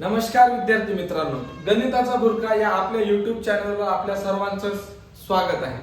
नमस्कार विद्यार्थी मित्रांनो, गणिताचा बुरका या आपल्या YouTube चॅनलवर आपल्या सर्वांचं स्वागत आहे।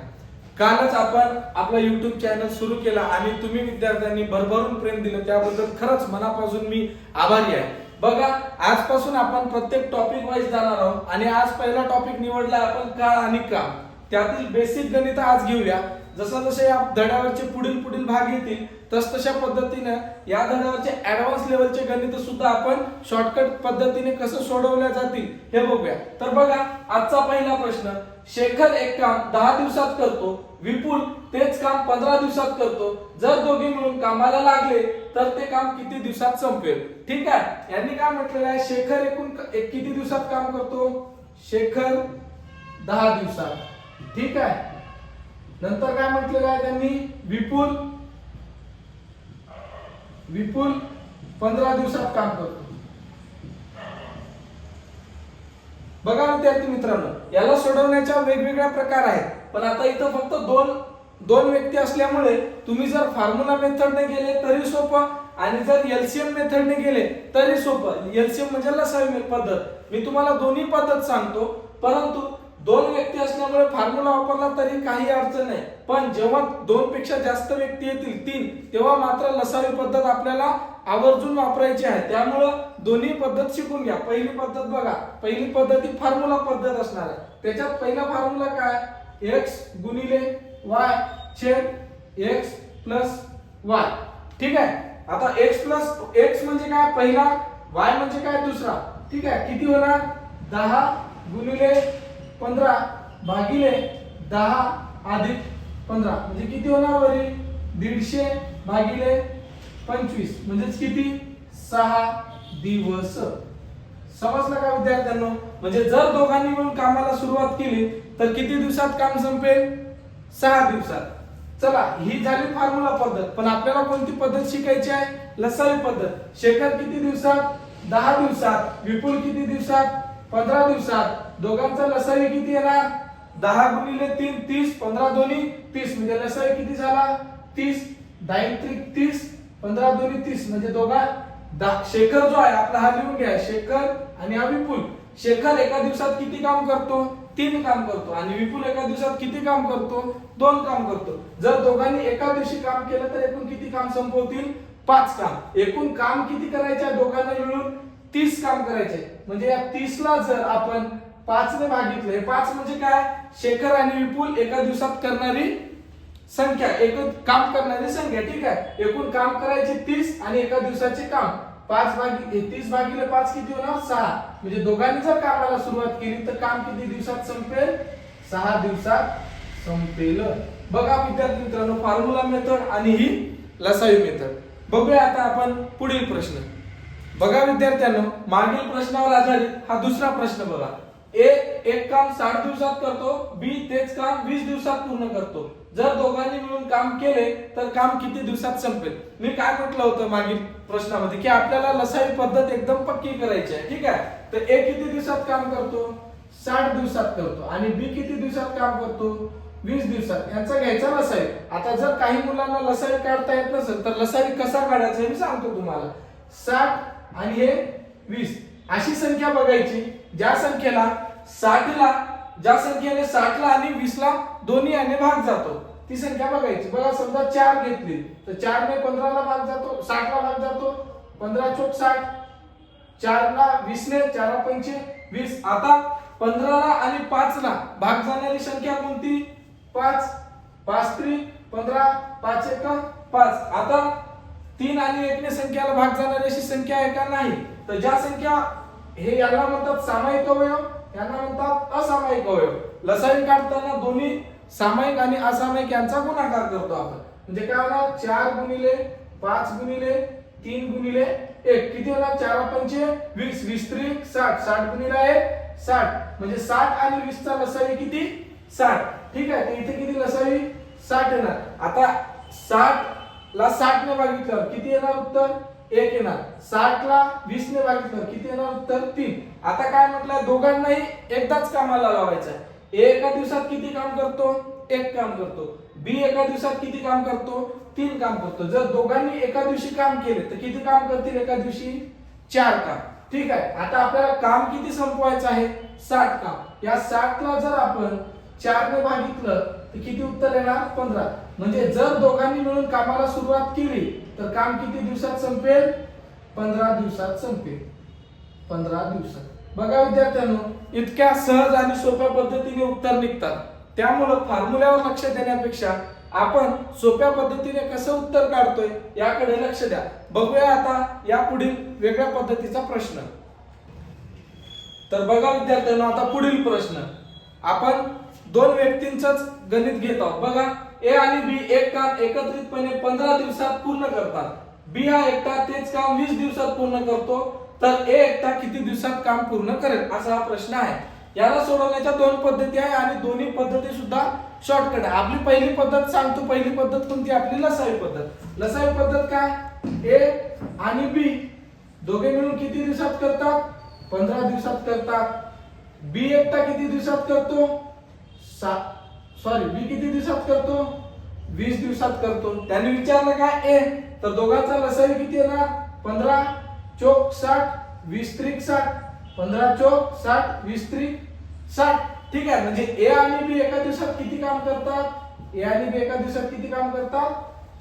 कालच आपण आपला YouTube चॅनल सुरू केला आणि तुम्ही विद्यार्थ्यांनी भरभरून प्रेम दिलं त्याबद्दल खरंच मनापासून मी आभारी आहे। बघा, आजपासून आपण प्रत्येक टॉपिक वाईज जाणार आहोत आणि आज पहिला टॉपिक निवडला आपण काळ आणि काम। त्यातील बेसिक गणित आज घेऊया। जसं जसे या धड्यावरचे पुढील भाग येतील तशा पद्धतीने या धड्यावरचे ऍडव्हान्स लेवलचे गणित सुद्धा आपण शॉर्टकट पद्धतीने कसं सोडवल्या जातील हे बघूया। तर बघा, आजचा पहिला प्रश्न, शेखर एक काम 10 दिवसात करतो, विपुल तेच काम 15 दिवसात करतो। जर दोघे मिळून कामाला लागले तर ते काम किती दिवसात संपेल? ठीक आहे, यांनी काय म्हटलेलं आहे, शेखर एकूण किती दिवसात काम करतो? शेखर 10 दिवसात। ठीक आहे, नंतर काय म्हटलेलं आहे त्यांनी, विपुल 15 दिवसात काम करतो। बघा विद्यार्थी मित्रांनो, याला सोडवण्याच्या वेगवेगळ्या प्रकार आहेत, पण आता इथं फक्त दोन व्यक्ती असल्यामुळे तुम्ही जर फॉर्म्युला मेथडने गेले तरी सोपं आणि जर एलसीएम मेथडने गेले तरी सोपं। एलसीएम म्हणजे लसावी पद्धत, मी तुम्हाला दोन्ही पद्धत सांगतो, परंतु दोन व्यक्ती असल्यामुळे फॉर्म्युला वापरला तरी काही अडचण नाही, पण जेव्हा 2 पेक्षा जास्त व्यक्ती येतील 3, तेव्हा मात्र लसावी पद्धत आपल्याला आवर्जून वापरायची आहे। त्यामुळे दोन्ही पद्धत शिकून घ्या। पहिली पद्धत बघा, पहिली पद्धत ही फॉर्म्युला पद्धत असणार आहे। त्याच्यात पहिला फॉर्म्युला काय, x गुणिले y छेद x प्लस y। ठीक आहे, आता x म्हणजे काय पहिला, y म्हणजे काय दुसरा। ठीक आहे, किती होणार, 10 गुणिले 15 भागिले 10 अधिक 15 म्हणजे किती होणार वरील, 150 भागिले 25 म्हणजे किती, 6 दिवस। समजलं का विद्यार्थ्यांनो? म्हणजे जर दोघांनी मिळून कामाला सुरुवात केली तर किती दिवसात काम संपेल? 6 दिवसात। चला, ही झाली फॉर्म्युला पद्धत, पण आपल्याला कोणती पद्धत शिकायची आहे? लसावी पद्धत। शेखर किती दिवसात? 10 दिवसात। विपुल किती दिवसात? 15 दिवसात। दोघांचा लसावी किती येणार? 10 गुणिले 3 30, 15 दोन्ही 30 म्हणजे लसावी किती झाला? 30, 10 त्रिक 30, 15 दोन्ही 30 म्हणजे शेखर जो आहे आपला हा लिहून घ्या, शेखर आणि हा विपुल। शेखर एका दिवसात किती काम करतो? 3 काम करतो आणि विपुल एका दिवसात किती काम करतो? 2 काम करतो। जर दोघांनी एका दिवशी काम केलं तर एकूण किती काम संपवतील? 5 काम। एकूण काम किती करायचे दोघांना मिळून? 30 काम करायचे। म्हणजे या 30 ला जर आपण 5 ने भागितले, 5 म्हणजे काय, शेखर आणि विपुल एका दिवसात करणारी संख्या, एकूण काम करणारी संख्या। ठीक आहे, एकूण काम करायचे 30 आणि एका दिवसाचे काम 30 भागिले 5 किती होणार? 6। म्हणजे दोघांनी जर कामाला सुरुवात केली तर काम किती दिवसात संपेल? 6 दिवसात संपेल। बघा विद्यार्थी मित्रांनो, फॉर्म्युला मेथड आणि ही लसावी मेथड। बघूया आता आपण पुढील प्रश्न। बघा विद्यार्थ्यांनो, मागील प्रश्नावर आधारित हा दुसरा प्रश्न बघा। ए एक काम 60 दिवसात करतो, बी तेच काम 20 दिवसात पूर्ण करतो। जर दोघांनी मिळून काम केले तर काम किती दिवसात संपेल? मी काय म्हटलं होतं मागील प्रश्नामध्ये की आपल्याला लसावी पद्धत एकदम पक्की करायची आहे। ठीक आहे, तर ए किती दिवसात काम करतो? 60 दिवसात करतो आणि बी किती दिवसात काम करतो? 20 दिवसात। यांचा घ्यायचा लसावी। आता जर काही मुलांना लसावी काढता येत नसेल तर लसावी कसा काढायचा हे मी सांगतो तुम्हाला। 60 आणि हे 20 अशी संख्या बघायची, ज्या संख्येने 60 ला आणि 20 ला दोन्ही याने भाग जातो ती संख्या बघायची। बघा, समजा 4 घेतली तर 4 ने 15 ला भाग जातो, 60 ला भाग जातो, 15 चोक 60, 4 ला 20 ने 4 पंचे 20। आता 15 ला आणि 5 ला भाग जाणारी संख्या कोणती? 5, 5 त्रिक 15, 5 एक 5। आता 3 आणि 1 ने संख्याला भाग जाणारी अशी संख्या आहे का? नाही। तर ज्या संख्या हे याला म्हणतात सामायिक अवयव, यांना म्हणतात असामायिक अवयव। लसावी काढताना दोन्ही सामायिक आणि असामायिक यांचा गुणाकार करतो आपण। म्हणजे काय होणार? 4 गुणिले 5 गुणिले 3 गुणिले 1 किती होणार? 4 पंचे 20, 20 त्रिक 60, 60 गुणिले 1 60 म्हणजे 60 आणि 20 चा लसावी किती? 60। ठीक आहे, तर इथे किती लसावी? 60 येणार। आता 60 ला 60 ने भागितल्यावर किती येणार उत्तर? 1 येणार। 60 ला 20 ने भागितल्यावर किती येणार उत्तर? 3। आता काय म्हटलं, दोघांनाही एकदाच कामाला लावायचं आहे। ए एका दिवसात किती काम करतो? 1 काम करतो। बी एका दिवसात किती काम करतो? 3 काम करतो। जर दोघांनी एका दिवशी काम केले तर किती काम करतील एका दिवशी? 4 काम। ठीक आहे, आता आपल्याला काम किती संपवायचं आहे? 60 काम। या 60 ला जर आपण 4 ने भागितलं तर किती उत्तर येणार? 15। म्हणजे जर दोघांनी मिळून कामाला सुरुवात केली तर काम किती दिवसात संपेल? 15 दिवसात संपेल। 15 दिवसात। बघा विद्यार्थ्यांनो, इतक्या सहज आणि सोप्या पद्धतीने उत्तर निघतात। त्यामुळे फॉर्म्युल्यावर लक्ष देण्यापेक्षा आपण सोप्या पद्धतीने कसं उत्तर काढतोय याकडे लक्ष द्या। बघूया आता या पुढील वेगळ्या पद्धतीचा प्रश्न। तर बघा विद्यार्थ्यांनो, आता पुढील प्रश्न आपण दोन व्यक्तींचंच गणित घेत आहोत। बघा, ए आणि बी एक काम एकत्रितपणे 15 दिवसात पूर्ण करतात। बी हा एकटा तेच काम 20 दिवसात पूर्ण करतो, तर ए एकटा किती दिवसात काम पूर्ण करेल, असा हा प्रश्न आहे। याला सोडवण्याच्या दोन पद्धती आहे आणि दोन्ही पद्धती सुद्धा शॉर्टकट आहे। आपली पहिली पद्धत सांगतो, पहिली पद्धत कोणती? आपली लसावी पद्धत। लसावी पद्धत काय? ए आणि बी दोघे मिळून किती दिवसात करतात? 15 दिवसात करतात। बी एकटा किती दिवसात करतो? बी किती दिवसात करतो? 20 दिवसात करतो। त्यांनी विचारलं काय? ए, तर दोघांचा लसावी किती येणार? 15 चोक 60 20 त्रिक 60, 15 चोक 60 20 त्रिक 60। ठीक आहे, म्हणजे ए आणि बी एका दिवसात किती काम करतात? ए आणि बी एका दिवसात किती काम करतात?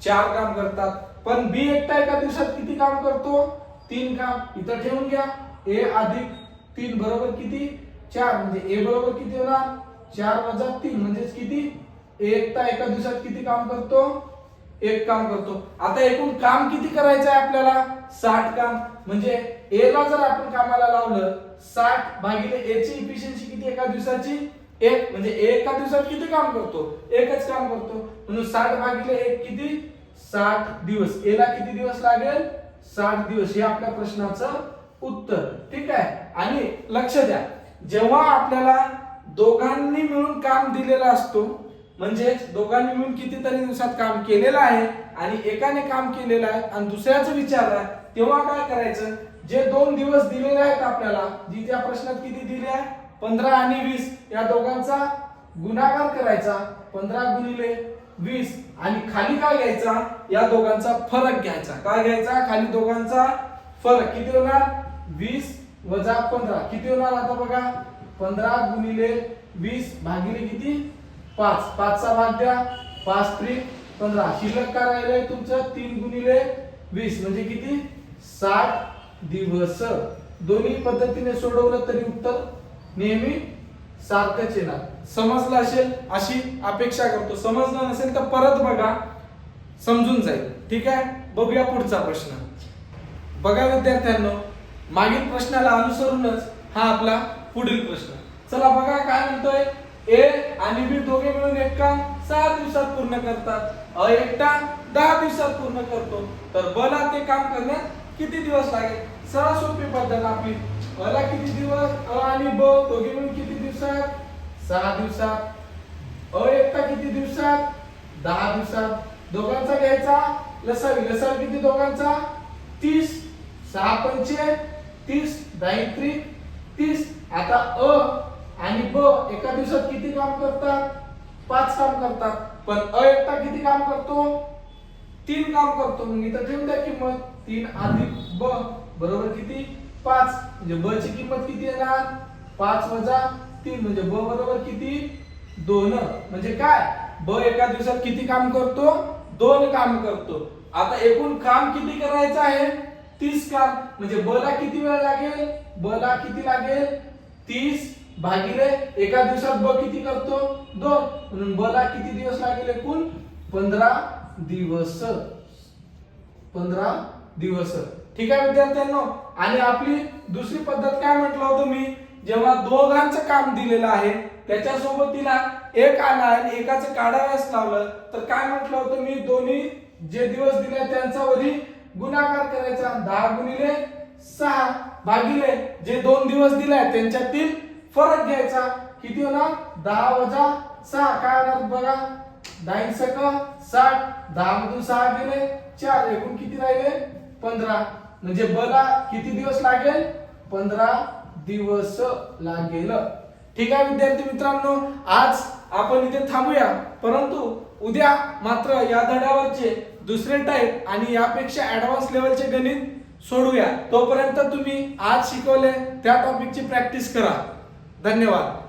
4 काम करतात। पण बी एकटा एका दिवसात किती काम करतो? 3 काम। इथं ठेवून घ्या, ए अधिक 3 बरोबर किती? 4। म्हणजे ए बरोबर किती होणार? 4 वजा 3 म्हणजे किती? ए एकटा एका दिवसात किती काम करतो? 1 काम करतो। आता एकूण काम किती करायचं आहे आपल्याला? 60 काम। म्हणजे ए ला जर आपण कामाला लावलं 60 भागिले ए ची इफिशियन्सी किती एका दिवसाची? 1। म्हणजे ए एका दिवसात किती काम करतो? एकच काम करतो। म्हणून 60 भागिले 1 किती? 60 दिवस। ए ला किती दिवस लागेल? 60 दिवस। हे आपल्या प्रश्नाचं उत्तर। ठीक आहे, आणि लक्ष द्या, जेव्हा आपल्याला दोघांनी मिळून काम दिलेलं असतो, म्हणजे दोघांनी मिळून कितीतरी दिवसात काम केलेलं आहे आणि एकाने काम केलेलं आहे आणि दुसऱ्याचं विचारलं, तेव्हा काय करायचं? जे 2 दिवस दिलेले आहेत आपल्याला, जी त्या प्रश्नात किती दिले आहे? 15 आणि 20, या दोघांचा गुणाकार करायचा 15 गुणिले 20 आणि खाली काय घ्यायचा? या दोघांचा फरक घ्यायचा। काय घ्यायचा? खाली दोघांचा फरक किती होणार? 20 वजा 15 किती होणार? आता बघा, 15 गुणिले 20 भागिले किती? 5। 5 चा भाग द्या, 5 त्रिक 15। शिल्लक काय राहिलंय तुमचं? 3 गुणिले 20 म्हणजे किती? 60 दिवस। दोन्ही पद्धतीने सोडवलं तरी उत्तर नेहमी सारखंच येणार। समजलं असेल अशी अपेक्षा करतो। समजलं नसेल तर परत बघा, समजून जाईल। ठीक आहे, बघूया पुढचा प्रश्न। बघा विद्यार्थ्यांनो, मागील प्रश्नाला अनुसरूनच हा आपला पुढील प्रश्न। चला बघा काय म्हणतोय? ए आणि बी दोघे मिळून एक काम 6 दिवसात पूर्ण करतात, अ एकटा 10 दिवसात पूर्ण करतो, तर ब ला ते काम करण्यात किती दिवस लागेल? सरळ सोपी पद्धत आपली। अ ला किती दिवस? अ आणि ब दोघे मिळून किती दिवसात? 6 दिवसात। अ एकटा किती दिवसात? 10 दिवसात। दोघांचा घ्यायचा लसावी। लसावी किती दोघांचा? 30। 6 पंचे 30, 10 त्रिक 30। आता अ आणि ब एका दिवसात किती काम करतात? 5 काम करतात। पण अ एकटा किती काम करतो? 3 काम करतो। मग इथं ठेवून द्या किंमत, 3 अधिक ब बरोबर किती? 5। म्हणजे ब ची किंमत किती येणार? 5 वजा 3 म्हणजे ब बरोबर किती? 2। म्हणजे काय? ब एका दिवसात किती काम करतो? 2 काम करतो। आता एकूण काम किती करायचं आहे? 30 काम। म्हणजे ब ला किती वेळ लागेल? ब ला किती लागेल? 30 भागिले एका दिवसात ब किती करतो? 2। म्हणून ब ला किती दिवस लागेल? एकूण 15 दिवस। 15 दिवस। ठीक आहे विद्यार्थ्यांनो, आणि आपली दुसरी पद्धत काय म्हटलं होतं मी? जेव्हा दोघांचं काम दिलेलं आहे त्याच्या सोबतीला एक आला आणि एकाचं काढाव्यास लावलं, तर काय म्हटलं होतं मी? दोन्ही जे दिवस दिले त्यांचा वरी गुणाकार करायचा, 10 गुणिले 6 भागिले जे 2 दिवस दिले त्यांच्यातील फरक घ्यायचा। किती होणार? 10 वजा 6 काय होणार बघा? 10 सक 60, 10 मधून 6 गेले 4, एकूण किती राहिले? 15। म्हणजे ब ला किती दिवस लागेल? 15 दिवस लागेल। ठीक आहे विद्यार्थी मित्रांनो, आज आपण इथे थांबूया, परंतु उद्या मात्र या धड्यावरचे दुसरे टाइप आणि यापेक्षा ऍडव्हान्स लेवलचे गणित सोडूया. तोपर्यंत तुम्ही आज शिकवले त्या टॉपिकची प्रॅक्टिस करा. धन्यवाद.